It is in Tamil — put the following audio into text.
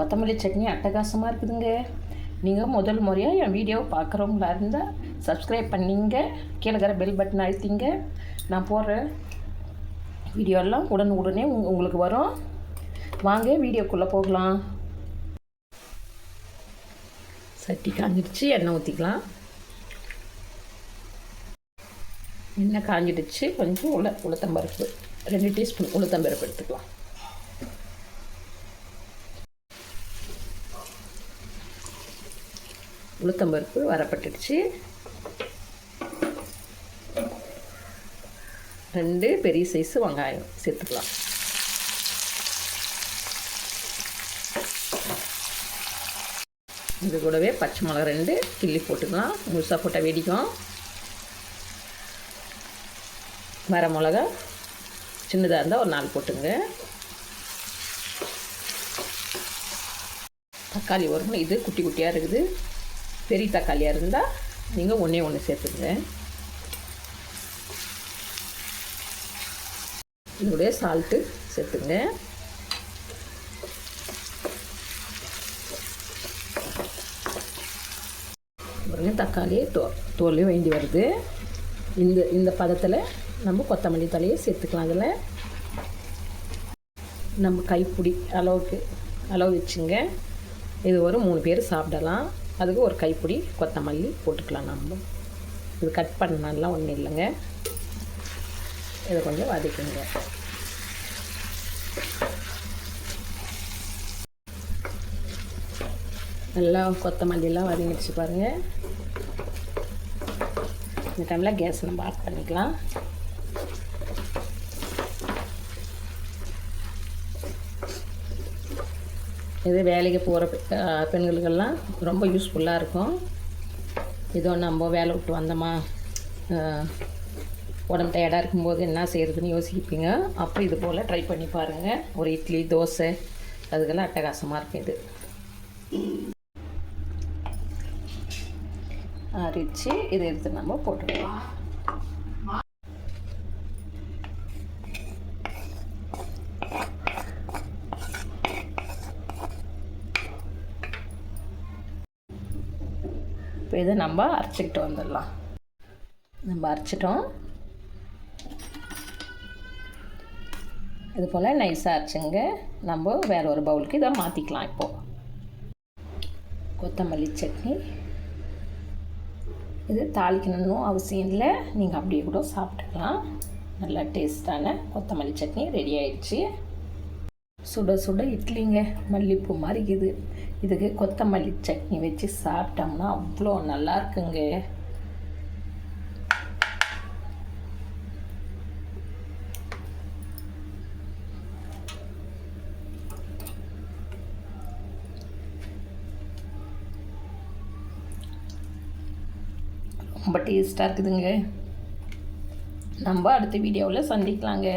கொத்தமல்லி சட்னி அட்டகாசமாக இருக்குதுங்க. நீங்கள் முதல் முறையாக என் வீடியோவை பார்க்குறவங்களா இருந்தால் சப்ஸ்கிரைப் பண்ணிங்க, கீழே இருக்கிற பெல் பட்டன் அழுத்திங்க. நான் போடுற வீடியோலாம் உடனே உங்களுக்கு வரும். வாங்க வீடியோக்குள்ளே போகலாம். சட்டி காஞ்சிடுச்சு, எண்ணெய் ஊற்றிக்கலாம். எண்ணெய் காஞ்சிடுச்சு, கொஞ்சம் உளுத்தம்பருப்பு 2 டீஸ்பூன் உளுத்தம்பருப்பு எடுத்துக்கலாம். உளுத்தம்பருப்பு வரப்பட்டுடுச்சு. 2 பெரிய சைஸு வெங்காயம் சேர்த்துக்கலாம். இது கூடவே பச்சை மிளகா 2 கிள்ளி போட்டுக்கலாம். முழுசாக போட்டால் வெடிக்கும். வர மிளகா சின்னதாக இருந்தால் ஒரு 4 போட்டுங்க. தக்காளி வரும், இது குட்டி குட்டியாக இருக்குது. பெரிய தக்காளியாக இருந்தால் நீங்கள் ஒன்று சேர்த்துங்க. இதோடைய சால்ட்டு சேர்த்துங்க. தக்காளி தோல் வேண்டி வருது. இந்த பதத்தில் நம்ம கொத்தமல்லி தலையை சேர்த்துக்கலாம். அதில் நம்ம கைப்பிடி அளவு வச்சுங்க. இது ஒரு 3 பேர் சாப்பிடலாம். அதுக்கு ஒரு கைப்பிடி கொத்தமல்லி போட்டுக்கலாம். நம்ம இது கட் பண்ணலாம் ஒன்றும் இல்லைங்க. இதை கொஞ்சம் வதக்குங்க. நல்லா கொத்தமல்லியெல்லாம் வதங்கிடுச்சு பாருங்கள். இந்த டைமில் கேஸ் நம்ம ஆஃப் பண்ணிக்கலாம். இது வேலைக்கு போகிற பெண்களுக்கெல்லாம் ரொம்ப யூஸ்ஃபுல்லாக இருக்கும். இதோ நம்ம வேலை விட்டு வந்தோமா, உடம்பு டயர்டாக இருக்கும்போது என்ன செய்கிறதுன்னு யோசிப்பீங்க. அப்போ இது போல் ட்ரை பண்ணி பாருங்கள். ஒரு இட்லி தோசை அதுக்கெல்லாம் அட்டகாசமாக இருக்கும். இது அரிச்சு இதை எடுத்து நம்ம போட்டுக்கலாம். இப்போ இதை நம்ம அரைச்சிக்கிட்டு வந்துடலாம். நம்ம அரைச்சிட்டோம். இது போல் நைஸாக அரைச்சிங்க. நம்ம வேறு ஒரு பவுலுக்கு இதை மாற்றிக்கலாம். இப்போது கொத்தமல்லி சட்னி இது தாளிக்கணும் அவசியம் இல்லை. நீங்கள் அப்படியே கூட சாப்பிட்டுக்கலாம். நல்லா டேஸ்ட்டான கொத்தமல்லி சட்னி ரெடி ஆயிடுச்சு. சுட சுட இட்லிங்க, மல்லிப்பூ மாதிரி இது. இதுக்கு கொத்தமல்லி சட்னி வச்சு சாப்பிட்டோம்னா அவ்வளோ நல்லா இருக்குங்க. ரொம்ப டேஸ்ட்டாக இருக்குதுங்க. நம்ம அடுத்த வீடியோவில் சந்திக்கலாங்க.